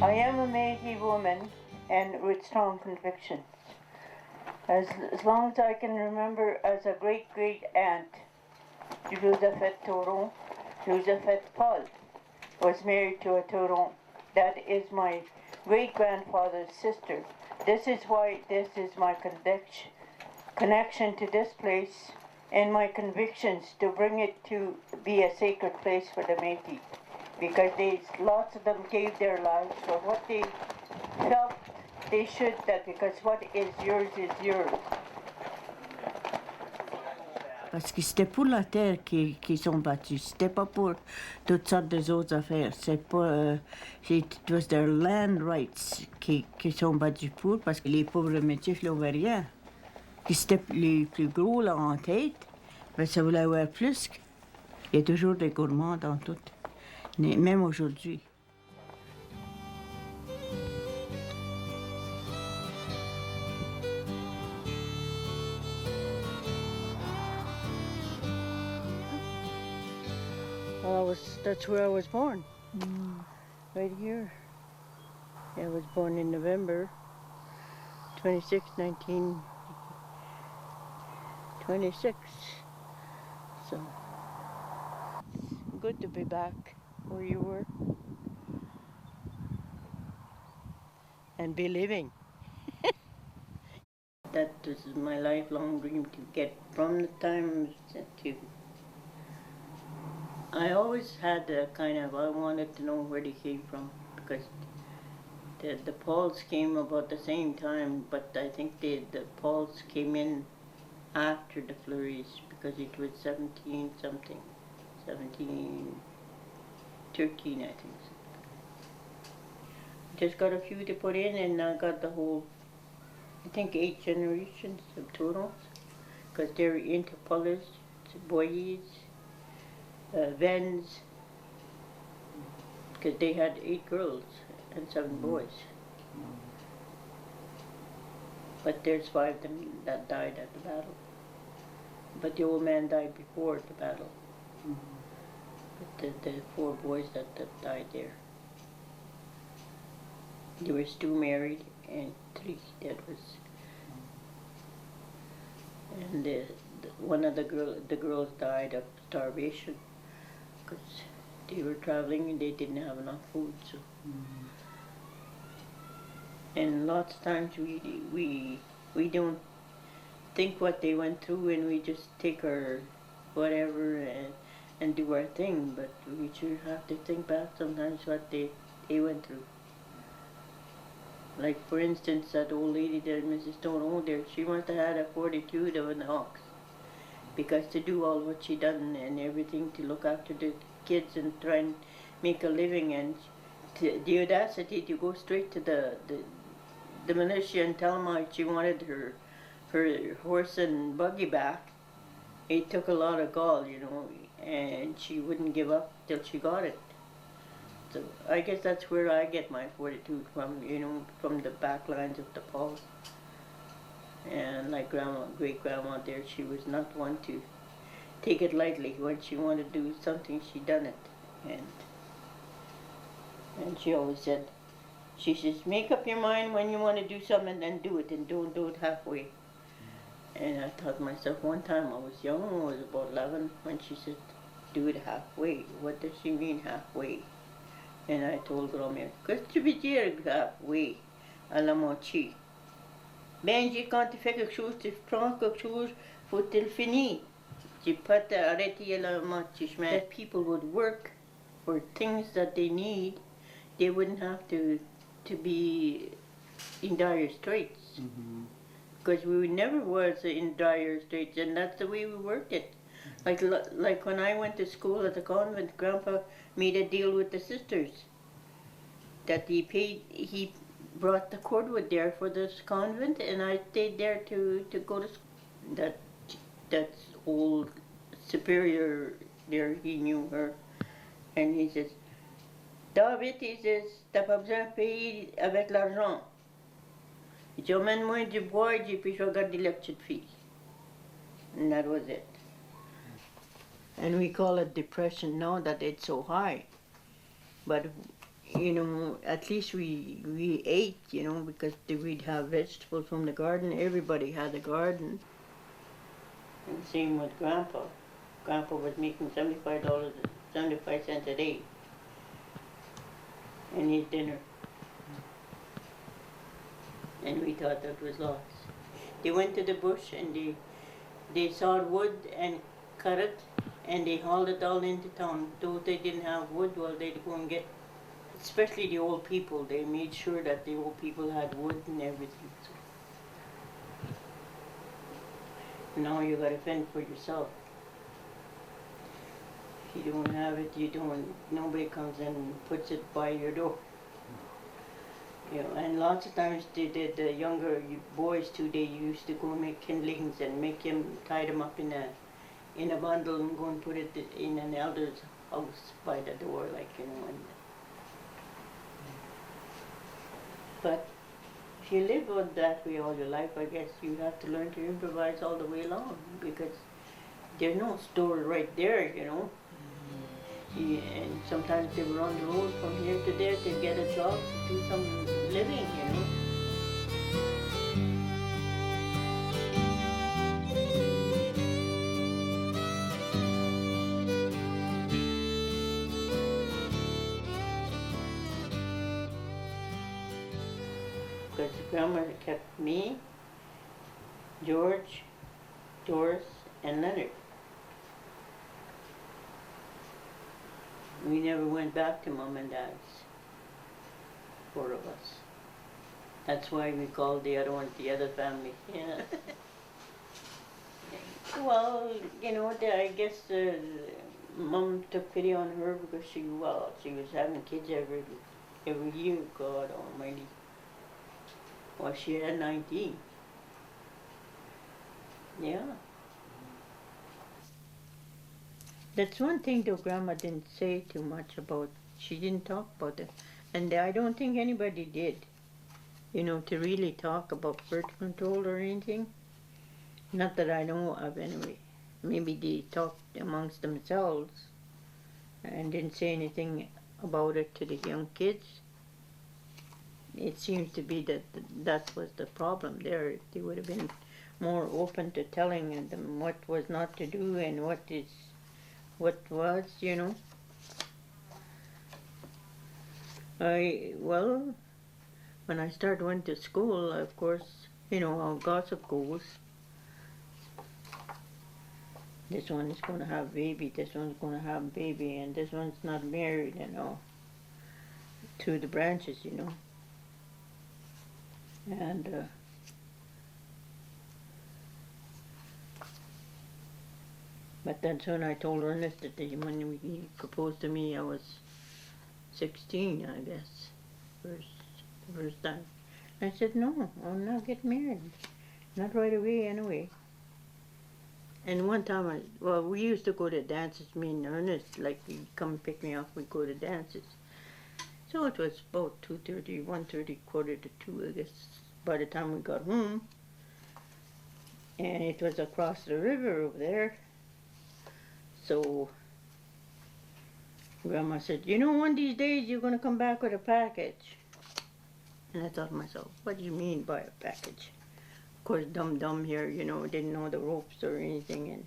I am a Métis woman and with strong convictions. As long as I can remember, as a great aunt, Joseph Tourond, Joseph Paul was married to a Tourond. That is my great grandfather's sister. This is why this is my connection to this place and my convictions to bring it to be a sacred place for the Métis. Because lots of them gave their lives for what they felt they should, that because what is yours is yours. Parce que c'était pour la terre qu'ils sont battus. C'était pas pour toutes sortes d'autres affaires. C'est pas, it was their land rights qu'ils sont battus pour, parce que les pauvres métis n'avaient rien. Qui c'était les plus gros là en tête, ben ça voulait avoir plus. Il y a toujours des gourmands dans tout, même aujourd'hui. Well, that's where I was born, right here. I was born in November 26, 1926. So, good to be back where you were and be living. That is my lifelong dream, to get from the times to... I always had a kind of, I wanted to know where they came from, because the Pauls came about the same time, but I think the Pauls came in after the Fleurys, because it was 1713, I think. Just got a few to put in, and I got the whole, I think 8 generations of Tourons, because they're into Paulish, boys, Vens, because they had 8 girls and 7 boys. But there's 5 of them that died at the battle. But the old man died before the battle. But the 4 boys that died there. There was 2 married and 3 that was. And one of the girls died of starvation, because they were traveling and they didn't have enough food. So. And lots of times we don't think what they went through, and we just take our whatever and do our thing, but we sure have to think back sometimes what they went through. Like, for instance, that old lady there, Mrs. Tourond there, she must have had a fortitude of an ox, because to do all what she done and everything, to look after the kids and try and make a living, and the audacity to go straight to the militia and tell them how she wanted her horse and buggy back. It took a lot of gall, you know, and she wouldn't give up till she got it. So I guess that's where I get my fortitude from, you know, from the back lines of the Pauls. And like great-grandma there, she was not one to take it lightly. When she wanted to do something, she done it. And she always said, she says, make up your mind when you want to do something and do it, and don't do it halfway. And I thought to myself, one time I was young, I was about 11, when she said, do it halfway. What does she mean halfway? And I told Grandmère, qu'est-ce que tu veux dire halfway, à la moitié? Ben, quand tu fais quelque chose, tu prends quelque chose, faut le finir. Tu peux t'arrêter à la moitié chemin. That people would work for things that they need, they wouldn't have to be in dire straits. Because we never was in dire straits, and that's the way we worked it. Like when I went to school at the convent, Grandpa made a deal with the sisters that he brought the cordwood there for this convent, and I stayed there to go to school. That's old superior there, he knew her, and he says, David, he says, t'as pas besoin de payer avec l'argent. Il dit, emmène-moi du bois, et puis je vais garder la petite fille. And that was it. And we call it depression now that it's so high. But you know, at least we ate, you know, because we'd have vegetables from the garden. Everybody had a garden. And same with Grandpa. Grandpa was making $75, 75 cents a day in his dinner. And we thought that was loss. They went to the bush and they sawed wood and cut it and they hauled it all into town. Though they didn't have wood, well, they'd go and get, especially the old people, they made sure that the old people had wood and everything. So now you gotta fend for yourself. If you don't have it, you don't, nobody comes and puts it by your door. You know, and lots of times the younger boys too, they used to go make kindlings and make them, tie them up in a bundle and go and put it in an elder's house by the door, like, you know. And, but if you live on that way all your life, I guess you have to learn to improvise all the way along, because there's no store right there, you know. And sometimes they were on the road from here to there to get a job to do some living, you know. Because Grandma kept me, George, Doris, and Leonard. We never went back to Mom and Dad's, 4 of us. That's why we called the other one the other family. Yeah. Well, you know, I guess Mom took pity on her because she was having kids every year. God Almighty. Well, she had 19. Yeah. That's one thing though Grandma didn't say too much about. She didn't talk about it. And I don't think anybody did, you know, to really talk about birth control or anything. Not that I know of anyway. Maybe they talked amongst themselves and didn't say anything about it to the young kids. It seems to be that was the problem there. They would have been more open to telling them what was not to do and what was, you know. Well, when I started went to school, of course, you know how gossip goes. This one is going to have baby, this one's going to have baby, and this one's not married, you know. Through the branches, you know. And but that's when I told Ernest that when he proposed to me, I was 16, I guess, first time. I said, no, I'll not get married. Not right away, anyway. And one time, we used to go to dances, me and Ernest, like he'd come pick me up, we'd go to dances. So it was about 2:30, 1:30, 1:45, I guess, by the time we got home. And it was across the river over there. So Grandma said, you know, one of these days you're going to come back with a package. And I thought to myself, what do you mean by a package? Of course, dumb here, you know, didn't know the ropes or anything.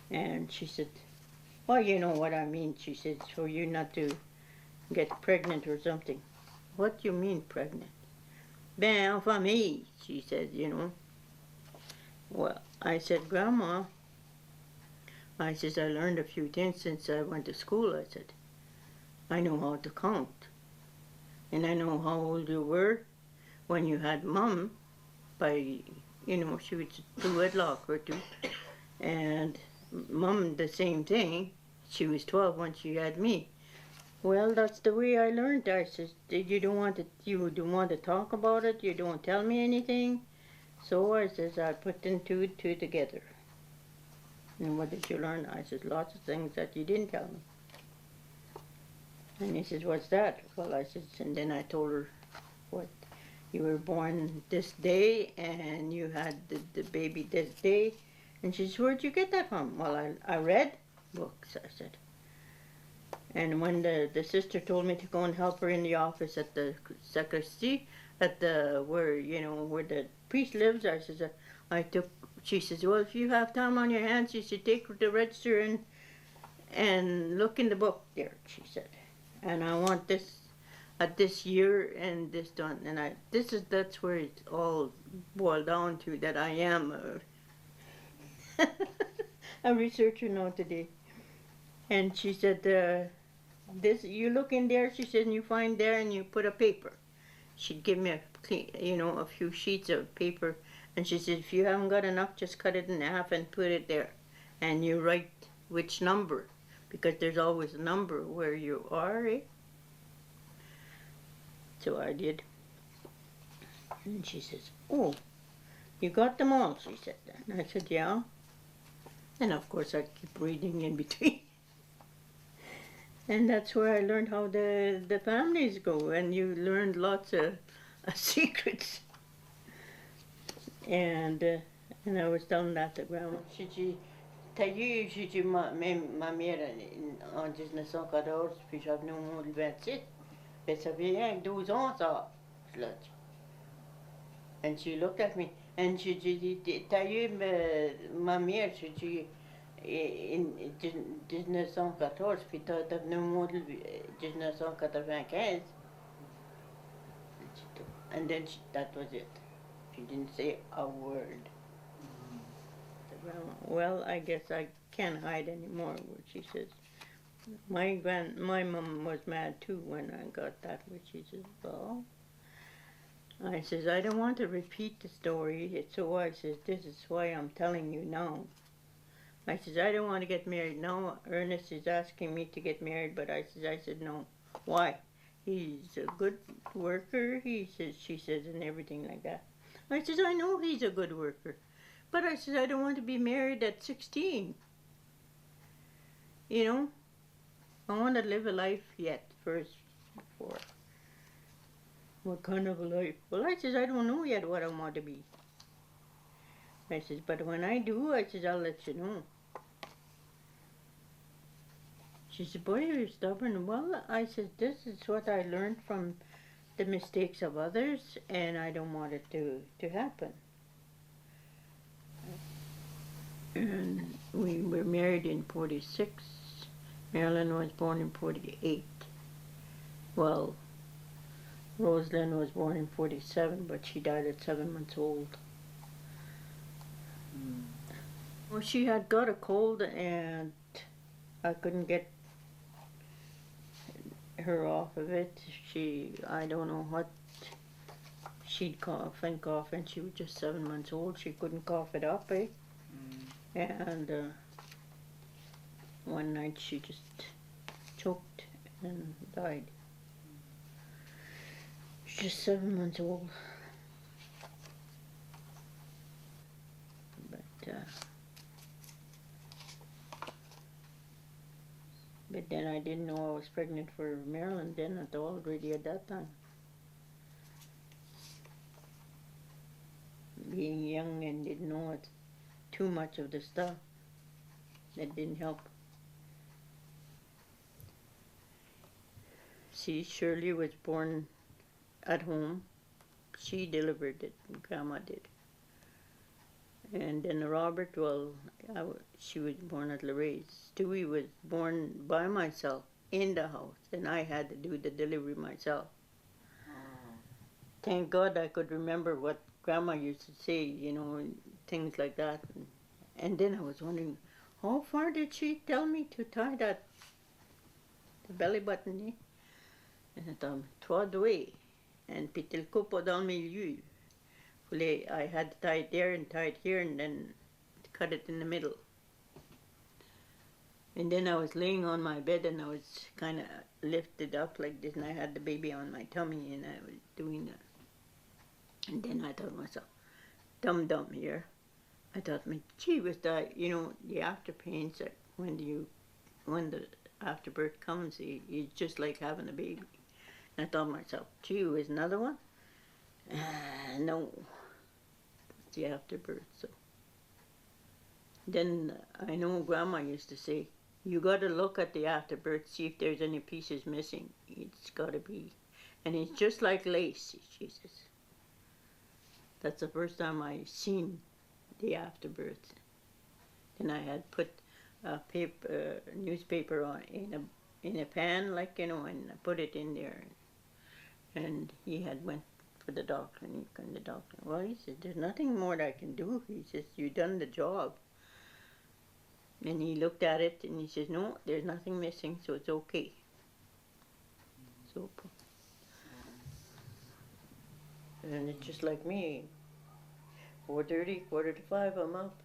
And she said, well, you know what I mean. She said, for you not to get pregnant or something. What do you mean pregnant? Ben, for me, she said, you know. Well, I said, Grandma, I says, I learned a few things since I went to school, I said. I know how to count. And I know how old you were when you had Mom by, you know, she was through wedlock or two. And Mom, the same thing. She was 12 when she had me. Well, that's the way I learned. I says, you don't want to talk about it? You don't tell me anything? So I says, I put them two together. And what did you learn? I said, lots of things that you didn't tell me. And he says, what's that? Well, I said, and then I told her what, you were born this day and you had the baby this day. And she says, where'd you get that from? Well, I read books, I said. And when the sister told me to go and help her in the office at the sacristy, at the where where the priest lives, she says, well, if you have time on your hands, you should take her to register and look in the book there, she said. And I want this at this year and this done. And that's where it's all boiled down to, that I am a researcher now today. And she said, this, you look in there, she said, and you find there and you put a paper. She'd give me a few sheets of paper, and she said, if you haven't got enough, just cut it in half and put it there. And you write which number, because there's always a number where you are, eh? So I did. And she says, oh, you got them all, she said. And I said, yeah. And of course I keep reading in between. And that's where I learned how the families go, and you learned lots of secrets. And I was telling that to Grandma. T'as eu, j'ai dit, ma mère en 1914, puis j'avais au monde le 27. Ben ça fait rien que 12 ans, ça. Je l'ai dit. And she looked at me, and she dit, t'as eu ma mère, j'ai dit, en 1914, puis t'as venu au monde le 1995. And then that was it. She didn't say a word. Well, I guess I can't hide anymore, what she says. My mom was mad too when I got that, but she says, well, I says, I don't want to repeat the story, so I says, this is why I'm telling you now. I says, I don't want to get married now. Ernest is asking me to get married, but I said, no. Why? He's a good worker, she says, and everything like that. I says, I know he's a good worker, but I says, I don't want to be married at 16. You know, I want to live a life yet first before. What kind of a life? Well, I says, I don't know yet what I want to be. I says, but when I do, I says, I'll let you know. She said, boy, you're stubborn. Well, I said, this is what I learned from the mistakes of others, and I don't want it to happen. And we were married in 46. Marilyn was born in 48. Well, Rosalind was born in 47, but she died at 7 months old. Well, she had got a cold, and I couldn't get her off of it. I don't know what, she'd cough, and she was just 7 months old. She couldn't cough it up, eh? And one night she just choked and died. She's just 7 months old. But then I didn't know I was pregnant for Marilyn then at all, really, at that time. Being young and didn't know it, too much of the stuff, that didn't help. See, Shirley was born at home. She delivered it, Grandma did. And then Robert, well, she was born at Fleury. Stewie was born by myself in the house, and I had to do the delivery myself. Thank God I could remember what Grandma used to say, you know, and things like that. And then I was wondering, how far did she tell me to tie the belly button, eh? And I thought, 3 way, and puis tu le coupes dans le milieu. I had to tie it there and tie it here and then cut it in the middle. And then I was laying on my bed and I was kind of lifted up like this, and I had the baby on my tummy and I was doing that. And then I thought to myself, dum-dum here. I thought, gee, was that, you know, the after pains that when the afterbirth comes, it's just like having a baby. And I thought to myself, gee, was another one? No. It's the afterbirth, so. Then I know Grandma used to say, You got to look at the afterbirth, see if there's any pieces missing. It's got to be. And it's just like lace, she says. That's the first time I seen the afterbirth. Then I had put a newspaper on in a pan, like, you know, and I put it in there. And he had went for the doctor, and the doctor, well, he said, there's nothing more that I can do. He says, you done the job. And he looked at it and he says, no, there's nothing missing, so it's okay. So, and it's just like me, 4:30, 4:45, I'm up.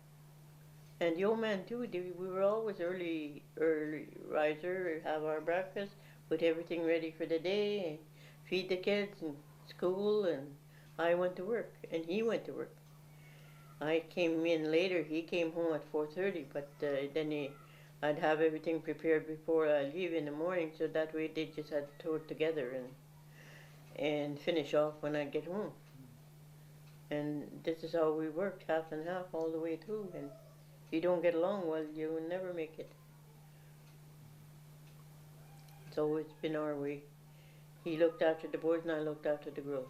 And the old man too, we were always early riser, have our breakfast, put everything ready for the day, feed the kids and school, and I went to work, and he went to work. I came in later. He came home at 4:30, but then I'd have everything prepared before I leave in the morning, so that way they just had to throw it together and finish off when I get home. And this is how we worked, half and half, all the way through. And if you don't get along well, you will never make it. It's always been our way. He looked after the boys and I looked after the girls,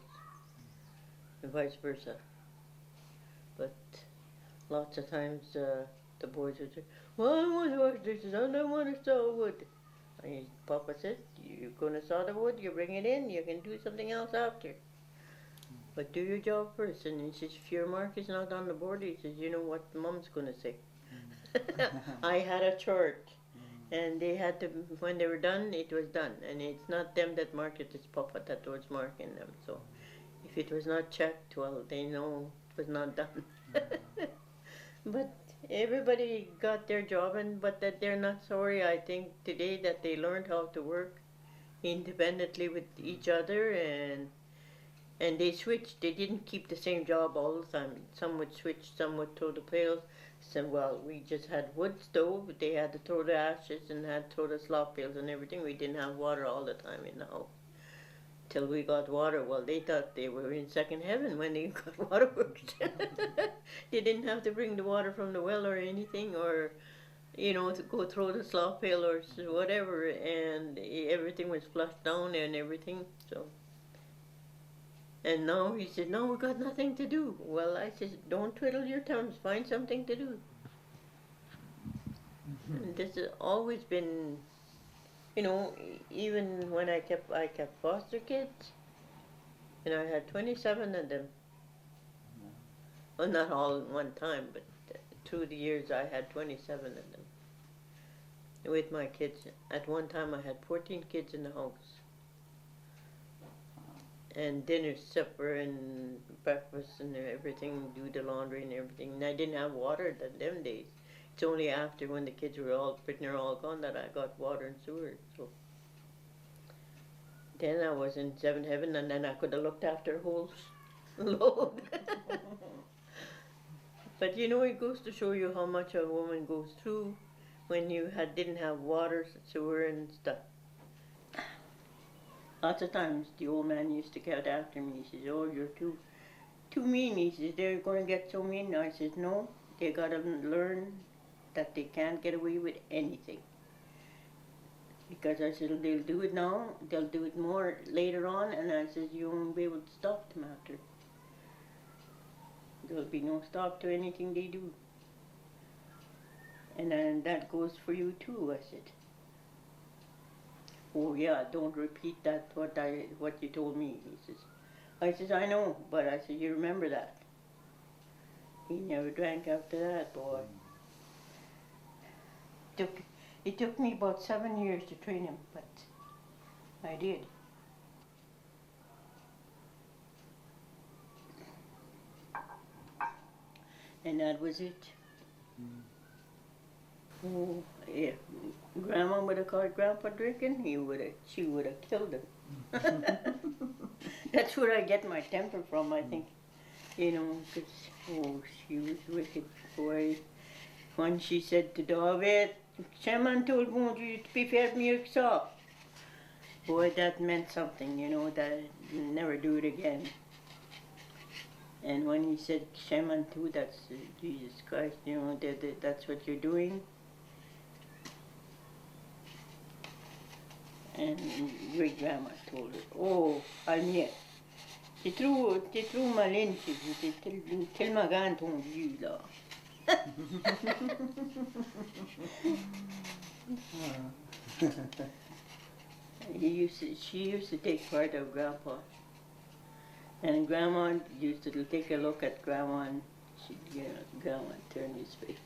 and vice versa. But lots of times the boys would say, well, I want to wash dishes, I don't want to saw wood. And Papa said, you're going to saw the wood, you bring it in, you can do something else after. But do your job first. And he says, if your mark is not on the board, he says, you know what Mom's going to say. I had a chart. And they had to, when they were done, it was done. And it's not them that marked it, it's Papa that was marking them. So if it was not checked, well, they know it was not done. But everybody got their job, but that they're not sorry, I think, today that they learned how to work independently with each other, and they switched. They didn't keep the same job all the time. Some would switch, some would throw the pails. So, well, we just had wood stove. They had to throw the ashes and had to throw the slop pails and everything. We didn't have water all the time in the house. Till we got water. Well, they thought they were in second heaven when they got waterworks. They didn't have to bring the water from the well or anything, or, you know, to go throw the slop pail or whatever, and everything was flushed down and everything. So, and now he said, no, we got nothing to do. Well, I said, don't twiddle your thumbs, find something to do. And this has always been, you know, even when I kept foster kids, and I had 27 of them. Well, not all at one time, but through the years I had 27 of them. With my kids, at one time I had 14 kids in the house. And dinner, supper, and breakfast, and everything, do the laundry and everything. And I didn't have water them days. It's only after when the kids were all gone that I got water and sewer. So then I was in seventh heaven, and then I could have looked after a whole load. But you know, it goes to show you how much a woman goes through when you didn't have water, sewer, and stuff. Lots of times the old man used to get after me. He says, oh, you're too mean. He says, they're going to get so mean. I said, no, they got to learn that they can't get away with anything. Because I said, they'll do it now, they'll do it more later on, and I said, you won't be able to stop them after. There'll be no stop to anything they do. And then that goes for you too, I said. Oh yeah, don't repeat that, what you told me, he says. I says, I know, but I said, you remember that. He never drank after that, boy. It took me about 7 years to train him, but I did. And that was it. Oh, yeah. Grandma would have caught Grandpa drinking, she would have killed him. That's where I get my temper from, I think. You know, because, she was wicked, boy. When she said to David, Shaman told me to prepare milk soft. Boy, that meant something, you know, that you'll never do it again. And when he said Shaman too, that's Jesus Christ, you know, that's what you're doing. And great grandma told her, oh, Almiette, tu trouves malin, til ma gan ton vieux là. She used to take part of Grandpa. And Grandma used to take a look at Grandma and she'd, Grandma turn his face.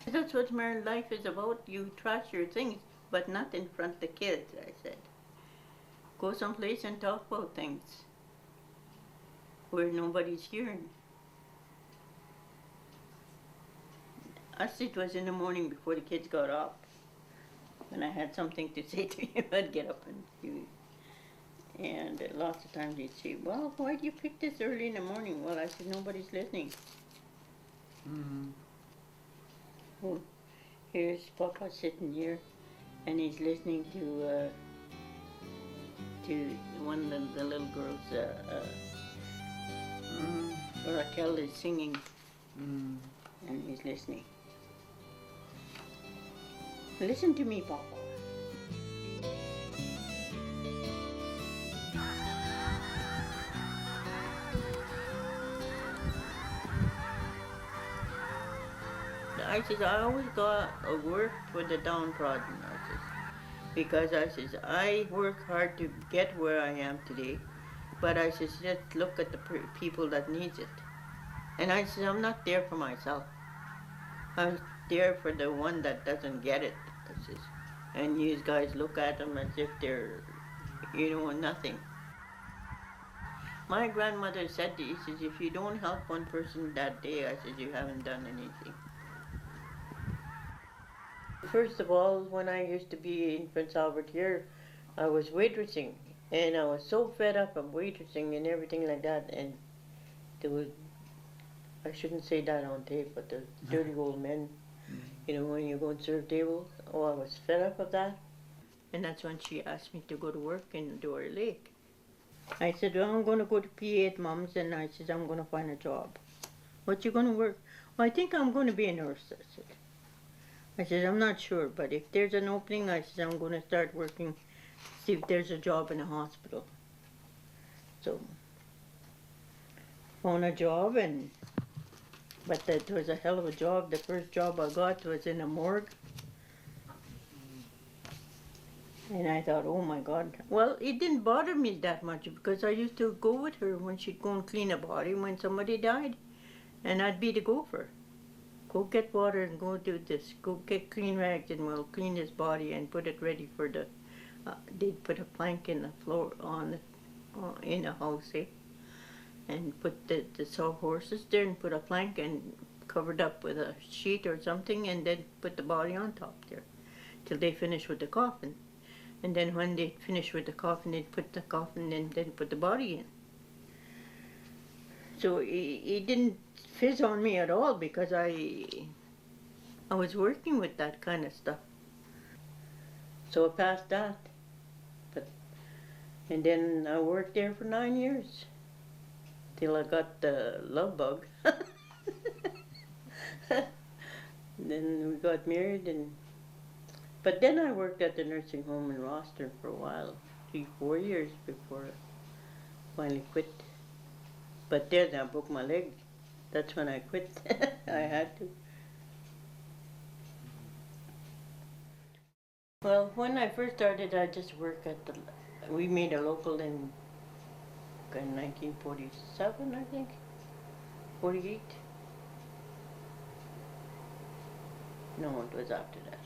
That's what married life is about. You trash your things, but not in front of the kids, I said. Go someplace and talk about things where nobody's hearing. Us, it was in the morning before the kids got up. When I had something to say to him, I'd get up and do it. And lots of times he'd say, well, why do you pick this early in the morning? Well, I said, nobody's listening. Mm-hmm. Well, here's Papa sitting here, and he's listening to one of the little girls, Raquel is singing, and he's listening. Listen to me, Papa. I says, I always got a work for the downtrodden, I says, because I says, I work hard to get where I am today, but I says, just look at the people that needs it. And I says, I'm not there for myself. I'm there for the one that doesn't get it, I says. And you guys look at them as if they're, nothing. My grandmother said, he says, if you don't help one person that day, I says, you haven't done anything. First of all, when I used to be in Prince Albert here, I was waitressing, and I was so fed up of waitressing and everything like that, and there was, I shouldn't say that on tape, but the dirty old men, when you go and serve tables, I was fed up of that. And that's when she asked me to go to work in Dora Lake. I said, well, I'm going to go to PA at Mom's, and I said, I'm going to find a job. What you going to work? Well, I think I'm going to be a nurse, I said. I said, I'm not sure, but if there's an opening, I said, I'm going to start working, see if there's a job in a hospital. So, found a job, but that was a hell of a job. The first job I got was in a morgue. And I thought, oh my God. Well, it didn't bother me that much because I used to go with her when she'd go and clean a body when somebody died. And I'd be the gopher. Go get water and go do this. Go get clean rags and we'll clean his body and put it ready for the, they'd put a plank in the floor in a house, and put the sawhorses there and put a plank and covered up with a sheet or something and then put the body on top there till they finish with the coffin. And then when they finish with the coffin, they'd put the coffin and then put the body in. So it didn't fizz on me at all because I was working with that kind of stuff. So I passed that. And then I worked there for 9 years till I got the love bug. Then we got married, but then I worked at the nursing home in Rosthern for a while, 3-4 years before I finally quit. But then I broke my leg. That's when I quit. I had to. Well, when I first started, I just worked at we made a local in 1947, I think, 48. No, it was after that.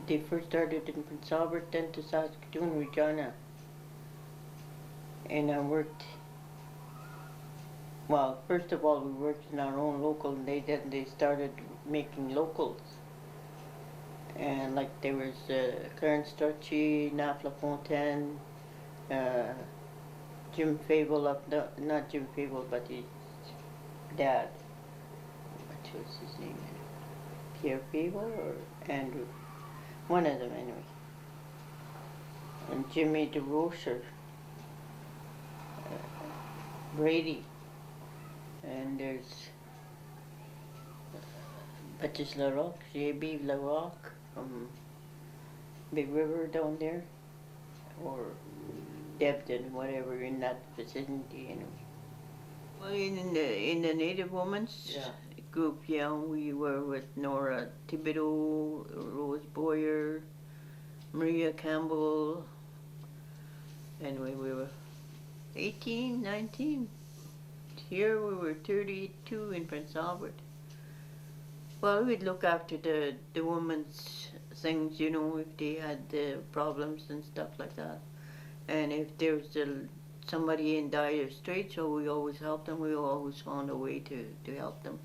They first started in Prince Albert, then to Saskatoon, Regina. And I worked, well, first of all, we worked in our own local, and they started making locals. And like there was Clarence Strucci, Naf LaFontaine, Jim Fable, not Jim Fable, but his dad. What was his name? Pierre Fable or Andrew? One of them anyway. And Jimmy DeRocher, Brady, and there's Petit La Rock, J.B. La Rock, Big River down there, or Debden, whatever in that vicinity, you know. Well, in the Native Women's group, yeah, we were with Nora Thibodeau, Rose Boyer, Maria Campbell, and we were 18, 19. Here we were 32 in Prince Albert. Well, we'd look after the women's things, you know, if they had problems and stuff like that. And if there was somebody in dire straits, so we always helped them. We always found a way to help them.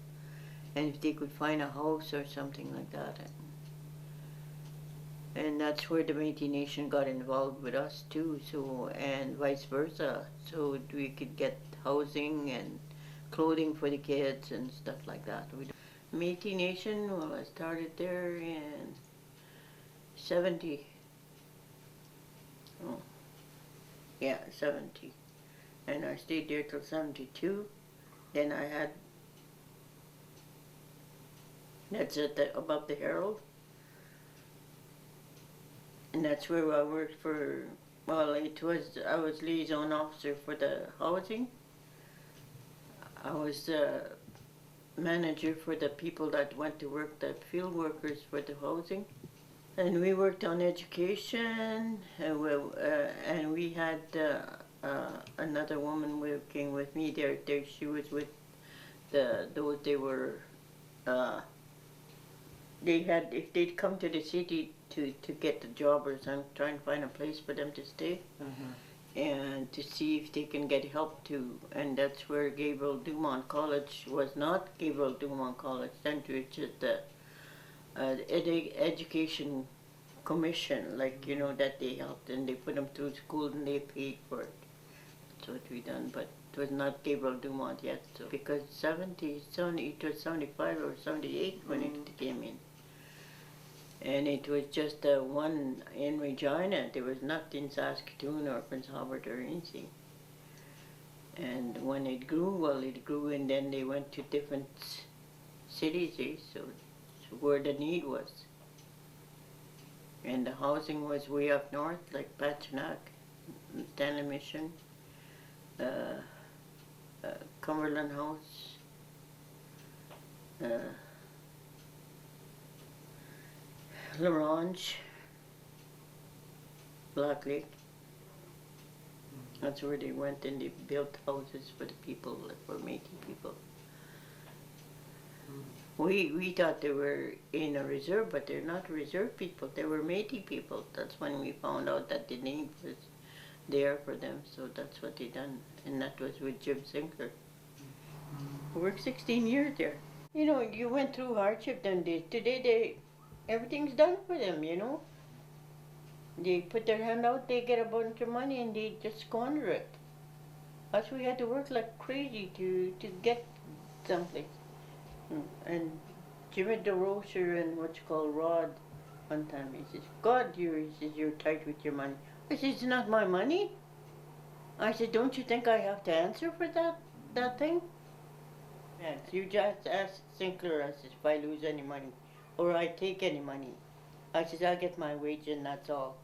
And if they could find a house or something like that. And that's where the Métis Nation got involved with us too, so, and vice versa. So we could get housing and clothing for the kids and stuff like that. Métis Nation, well, I started there in 70. Oh, yeah, 70. And I stayed there till 72. Then I had, that's above the Herald. And that's where I worked for, well, I was liaison officer for the housing. I was the manager for the people that went to work, the field workers for the housing. And we worked on education, and we had another woman working with me there. She was with those, if they'd come to the city to get the job or something, try and find a place for them to stay, and to see if they can get help too. And that's where Gabriel Dumont College was not Gabriel Dumont College, then it's just the Education Commission, like, you know, that they helped, and they put them through school and they paid for it. That's what we done, but it was not Gabriel Dumont yet, so, because it was 75 or 78 when it came in. And it was just one in Regina. There was nothing in Saskatoon or Prince Albert or anything. And when it grew, well, it grew, and then they went to different cities, so where the need was. And the housing was way up north, like Patchanack, Stanley Mission, Cumberland House, Larange, Black Lake. That's where they went, and they built houses for the people, for Métis people. We thought they were in a reserve, but they're not reserve people. They were Métis people. That's when we found out that the need was there for them. So that's what they done, and that was with Jim Sinclair. I worked 16 years there. You know, you went through hardship. Then today everything's done for them. You know, they put their hand out, they get a bunch of money, and they just squander it. Us, we had to work like crazy to get someplace. And Jimmy DeRocher and what's called Rod, one time he says, God, you're tight with your money. I said, it's not my money. I said, don't you think I have to answer for that thing? Yeah, you just ask Sinclair, I said, if I lose any money, or I take any money. I said, I'll get my wage and that's all.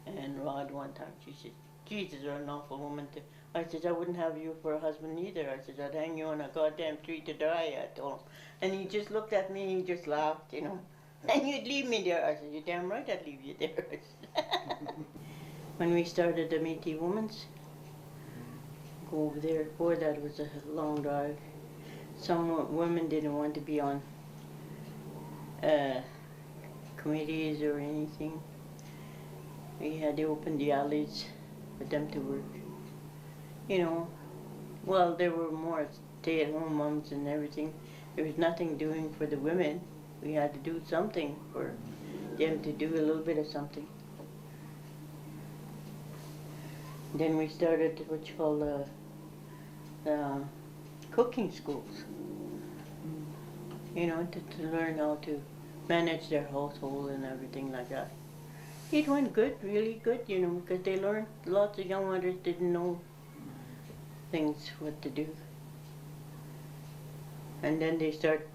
And Rod one time, she said, Jesus, you're an awful woman to... I said, I wouldn't have you for a husband either. I said, I'd hang you on a goddamn tree to die, I told him. And he just looked at me and he just laughed, you know. And you'd leave me there. I said, you're damn right I'd leave you there. When we started the Métis Women's, go over there, boy, that was a long drive. Some women didn't want to be on committees or anything. We had to open the alleys for them to work. You know, well, there were more stay-at-home moms and everything. There was nothing doing for the women. We had to do something for them to do a little bit of something. Then we started what you call cooking schools. You know, to learn how to manage their household and everything like that. It went good, really good, you know, because they learned, lots of young mothers didn't know things, what to do. And then they start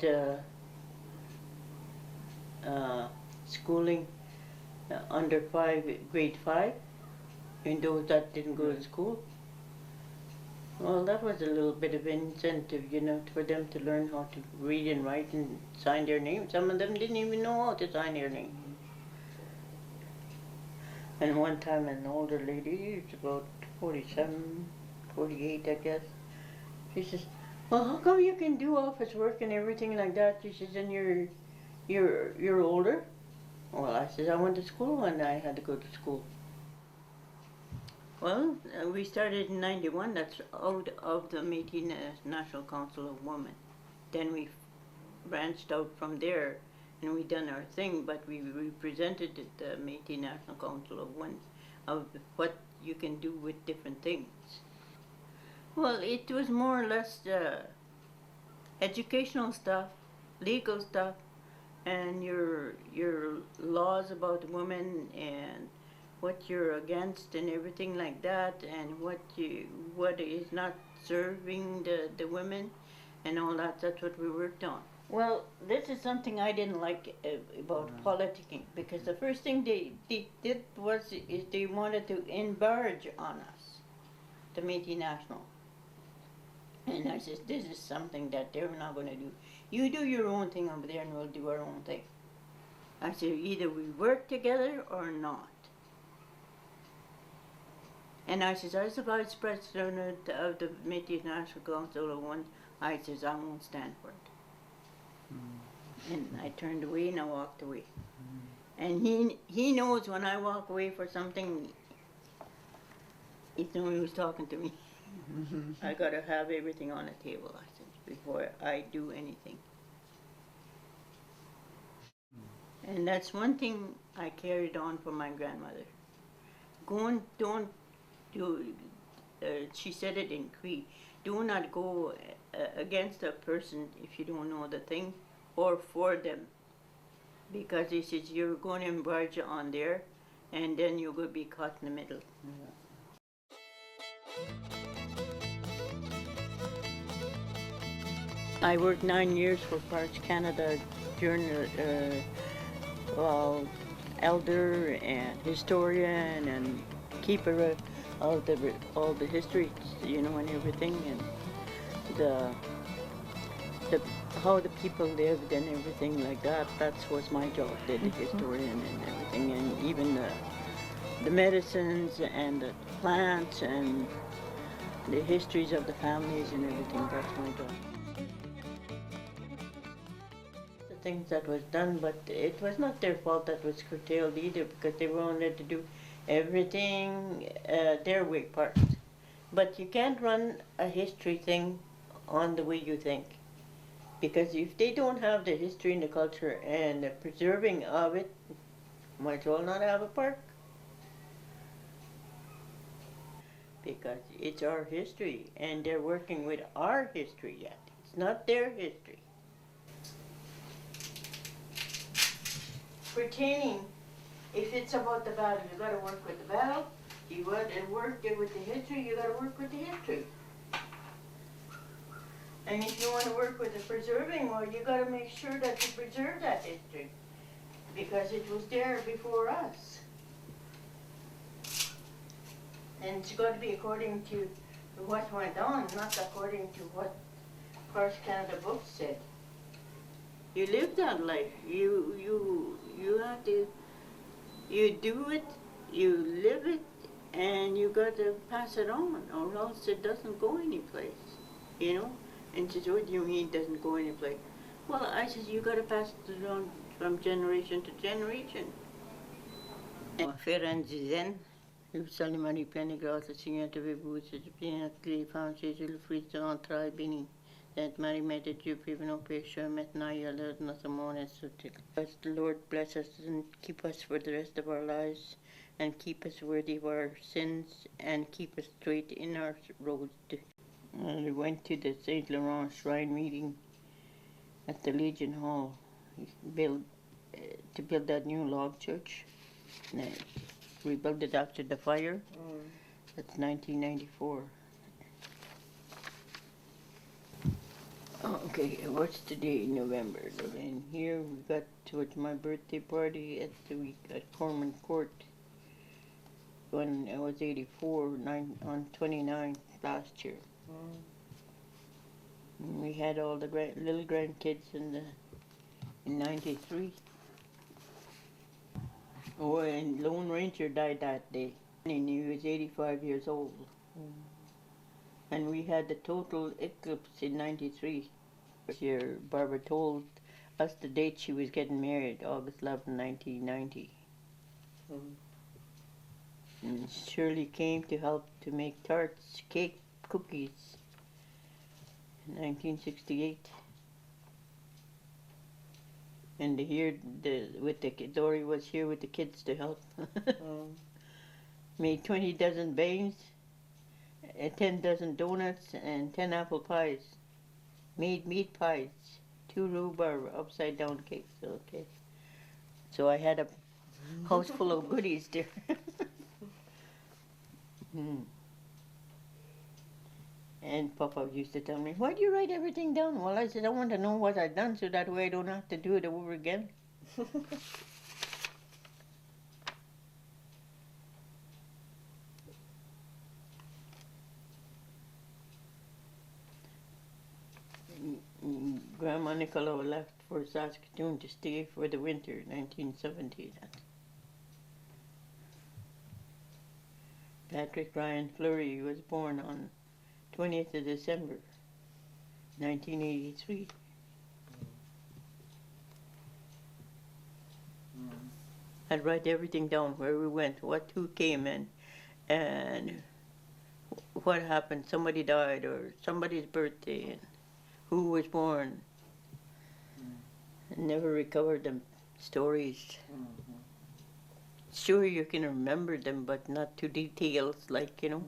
schooling under grade 5, and those that didn't go to school. Well, that was a little bit of incentive, you know, for them to learn how to read and write and sign their name. Some of them didn't even know how to sign their name. And one time an older lady, it's about 47, 48, I guess, she says, well, how come you can do office work and everything like that? She says, and you're older? Well, I says, I went to school and I had to go to school. Well, we started in 91, that's out of the Métis National Council of Women. Then we branched out from there and we done our thing, but we represented the Métis National Council of Women of what you can do with different things. Well, it was more or less educational stuff, legal stuff, and your laws about women and what you're against and everything like that, and what is not serving the women and all that. That's what we worked on. Well, this is something I didn't like about politicking, because the first thing they did is they wanted to embarge on us, the Métis National. And I said, this is something that they're not going to do. You do your own thing over there and we'll do our own thing. I said, either we work together or not. And I says, as the vice president of the Métis National Council of Women, I says, I won't stand for it. And I turned away and I walked away. And he knows when I walk away for something, he knew he was talking to me. I gotta have everything on the table, I said, before I do anything. And that's one thing I carried on from my grandmother. Don't do, she said it in Cree, do not go against a person if you don't know the thing, or for them. Because he says you're going to embarge on there, and then you're going to be caught in the middle. I worked 9 years for Parks Canada journal, elder and historian and keeper of all the history, you know, and everything, and the how the people lived and everything like that. That was my job, the historian and everything, and even the medicines and the plants and the histories of the families and everything. That's my job. The things that was done, but it was not their fault that was curtailed either, because they wanted to do everything their way part. But you can't run a history thing on the way you think, because if they don't have the history and the culture and the preserving of it, might as well not have a park. Because it's our history, and they're working with our history yet. It's not their history. Pertaining, if it's about the battle, you gotta work with the battle. You gotta work with the history, you gotta work with the history. And if you want to work with the preserving, well, you gotta make sure that you preserve that history, because it was there before us. And it's got to be according to what went on, not according to what Parks Canada books said. You live that life. You have to. You do it. You live it, and you got to pass it on, or else it doesn't go anyplace. You know. And she said, "What do you mean it doesn't go anyplace?" Well, I said, "You got to pass it on from generation to generation." Le salimari piani grâce Seigneur de vous, c'est bien que femme Jésus le Christ entre béni. Sainte Marie, Mère de Dieu, prie pour nos pécheurs, maintenant et à l'heure de notre mort, ainsi. The Lord bless us and keep us for the rest of our lives, and keep us worthy of our sins, and keep us straight in our road. We went to the Saint Laurent Shrine meeting at the Legion Hall, to build that new log church. We built it after the fire. That's 1994. Okay, what's today? November. And here we got towards my birthday party at the week at Corman Court when I was 84, on 29th last year. And we had all the little grandkids in 93. Oh, and Lone Ranger died that day, and he was 85 years old. And we had the total eclipse in 93. This year, Barbara told us the date she was getting married, August 11, 1990. And Shirley came to help to make tarts, cake, cookies in 1968. And here, Dory was here with the kids to help. Made 20 dozen beans, 10 dozen donuts, and 10 apple pies. Made meat pies, 2 rhubarb upside down cakes. Okay. So I had a house full of goodies there. And Papa used to tell me, why do you write everything down? Well, I said, I want to know what I've done so that way I don't have to do it over again. Grandma Nicola left for Saskatoon to stay for the winter, 1970. Patrick Ryan Fleury was born on 20th of December, 1983. I'd write everything down, where we went, who came in, and what happened. Somebody died, or somebody's birthday, and who was born. And never recovered them stories. Sure, you can remember them, but not to details, like, you know.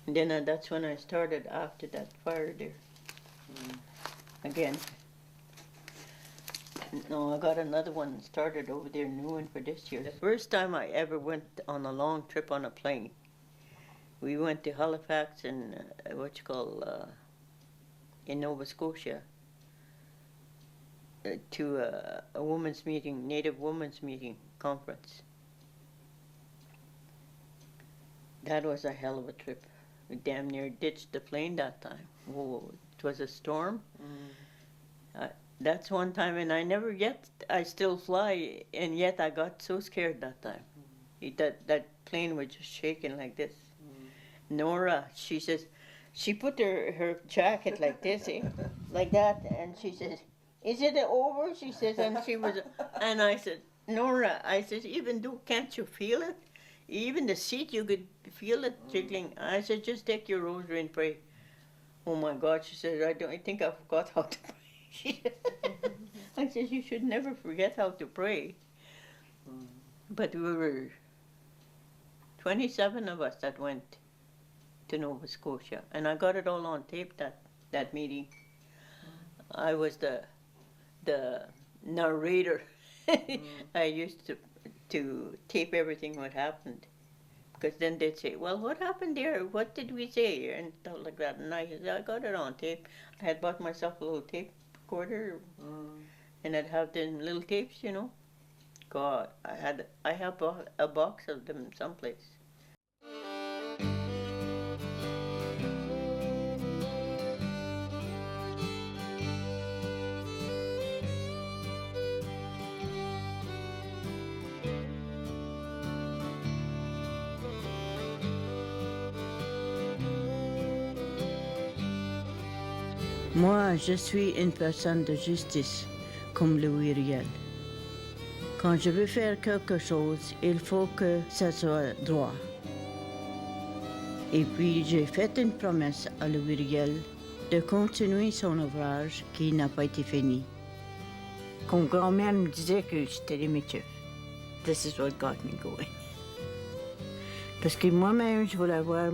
And then that's when I started after that fire there. Again. No, I got another one started over there, new one for this year. The first time I ever went on a long trip on a plane. We went to Halifax and in Nova Scotia to a women's meeting, Native women's meeting conference. That was a hell of a trip. We damn near ditched the plane that time. Whoa, it was a storm. That's one time, and I still fly, and yet I got so scared that time. That plane was just shaking like this. Nora, she says, she put her jacket like this, like that, and she says, is it over? She says, and and I said, Nora, I said, even though, can't you feel it? Even the seat, you could feel it jiggling. I said, just take your rosary and pray. Oh my God, she said, I think I forgot how to pray. I said, you should never forget how to pray. But we were 27 of us that went to Nova Scotia, and I got it all on tape, that meeting. I was the narrator. I used to tape everything what happened, because then they'd say, well, what happened there? What did we say? And stuff like that. And I got it on tape. I had bought myself a little tape recorder, and I'd have them little tapes, you know. God, I have a box of them someplace. Moi, je suis une personne de justice, comme Louis Riel. Quand je veux faire quelque chose, il faut que ça soit droit. Et puis, j'ai fait une promesse à Louis Riel de continuer son ouvrage qui n'a pas été fini. Quand grand-mère me disait que j'étais les Métis, this is what got me going. Parce que moi-même, je voulais avoir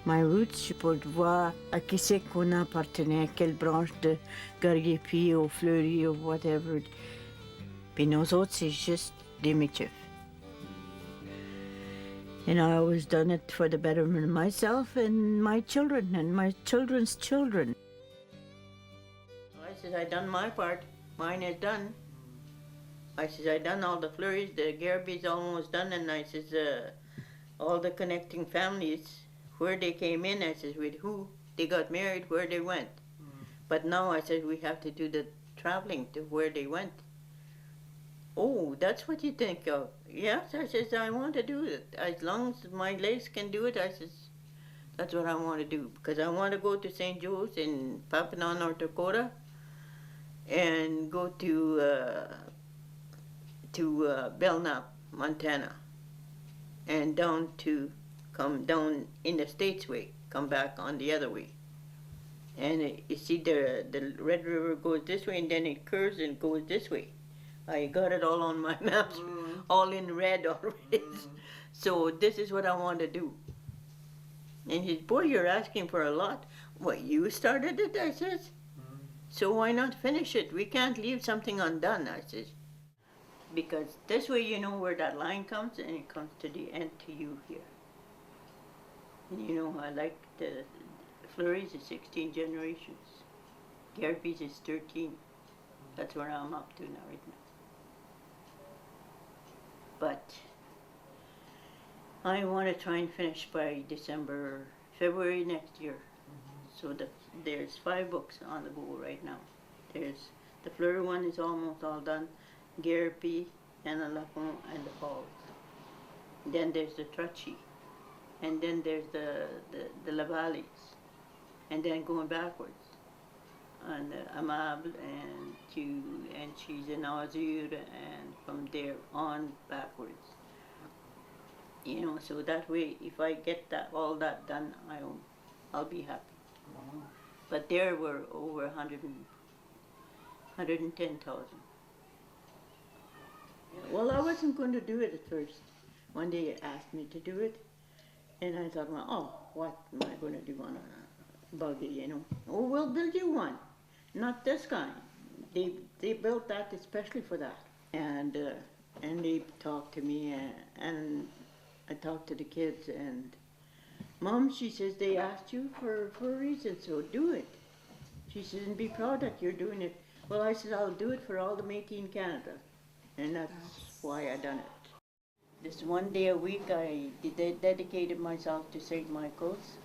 my roots pour voir à qui c'est qu'on appartenait, quelle branche de Garriépi ou Fleury ou whatever. Puis nous autres, c'est juste des Métis. And I always done it for the betterment of myself and my children and my children's children. I says, I done my part. Mine is done. I says, I done all the Fleury's, the Garby's almost done, and I says, all the connecting families, where they came in, I says, with who they got married, where they went. But now I said, we have to do the traveling to where they went. Oh, that's what you think of. Yes, I says, I want to do it. As long as my legs can do it, I says, that's what I want to do. Because I want to go to St. Joe's in Papineau, North Dakota, and go to Belknap, Montana, and come down in the States way, come back on the other way. And you see the Red River goes this way and then it curves and goes this way. I got it all on my maps, all in red already. So this is what I want to do. And he said, boy, you're asking for a lot. What, you started it? I says. So why not finish it? We can't leave something undone, I says. Because this way you know where that line comes, and it comes to the end to you here. And you know, I like the Fleury's is 16 generations. Garby's is 13. That's where I'm up to now, right now. But I want to try and finish by February next year. So there's 5 books on the go right now. There's the Fleury one is almost all done. Garby and the Lafont and the Falls. Then there's the Truchy. And then there's the Lavalleys. And then going backwards. And Amable and she's in Azure, and from there on backwards. You know, so that way, if I get all that done, I'll be happy. But there were over 110,000. Well, I wasn't going to do it at first. One day he asked me to do it, and I thought, well, oh, what am I going to do on a buggy, you know? Oh, we'll build you one. Not this kind. They built that especially for that. And they talked to me, and I talked to the kids, and Mom, she says, they asked you for a reason, so do it. She says, and be proud that you're doing it. Well, I said, I'll do it for all the Métis in Canada. And that's why I done it. This one day a week I dedicated myself to St. Michael's,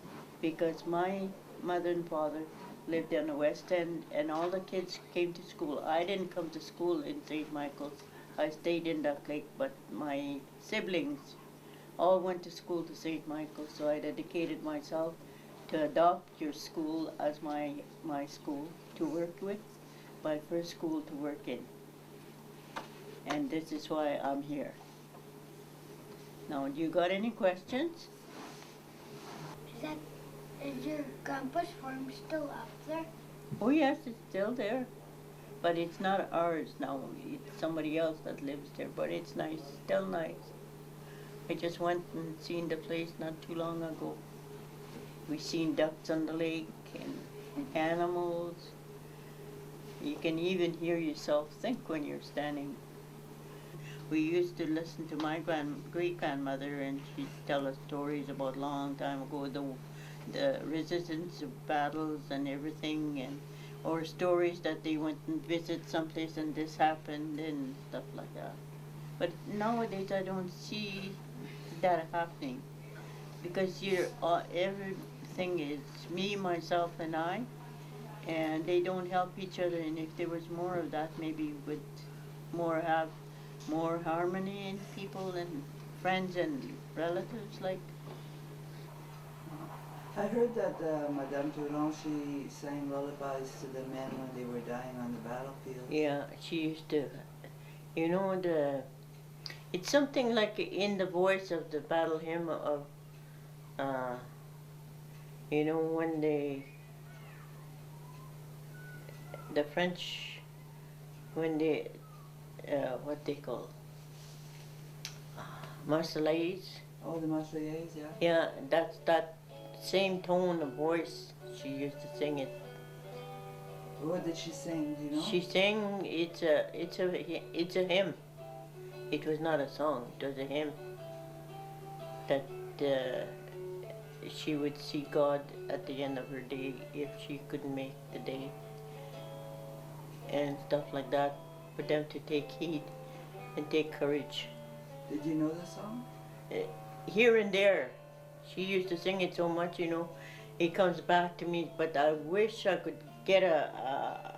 because my mother and father lived on the West End, and all the kids came to school. I didn't come to school in St. Michael's. I stayed in Duck Lake, but my siblings all went to school to St. Michael's, so I dedicated myself to adopt your school as my school to work with, my first school to work in. And this is why I'm here. Now, do you got any questions? Is your grandpa's farm still up there? Oh yes, it's still there. But it's not ours now. It's somebody else that lives there, but it's nice, still nice. I just went and seen the place not too long ago. We seen ducks on the lake and animals. You can even hear yourself think when you're standing. We used to listen to my great-grandmother, and she'd tell us stories about a long time ago, the resistance of battles and everything, or stories that they went and visited someplace and this happened and stuff like that. But nowadays I don't see that happening, because everything is me, myself, and I, and they don't help each other. And if there was more of that, maybe would have more harmony in people and friends and relatives. Like, I heard that Madame Tourond, she sang lullabies to the men when they were dying on the battlefield. yeah, she used to, you know, it's something like in the voice of the battle hymn of, you know, when the French, when they, what they call, Marseillaise. Oh, the Marseillaise, yeah. Yeah, that's that same tone of voice. She used to sing it. What did she sing? Do you know? She sang. It's a hymn. It was not a song. It was a hymn. that she would see God at the end of her day if she couldn't make the day, and stuff like that, for them to take heed and take courage. Did you know the song? Here and there. She used to sing it so much, you know, it comes back to me, but I wish I could get a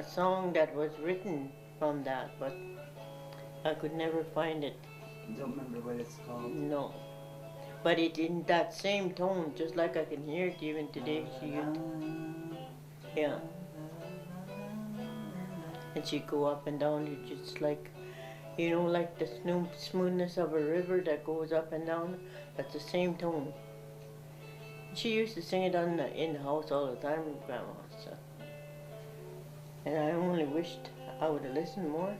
song that was written from that, but I could never find it. Don't remember what it's called. No. But it in that same tone, just like I can hear it even today. She used, yeah. And she'd go up and down, you just like, you know, like the smoothness of a river that goes up and down. That's the same tone. She used to sing it in the house all the time with Grandma. So. And I only wished I would have listened more.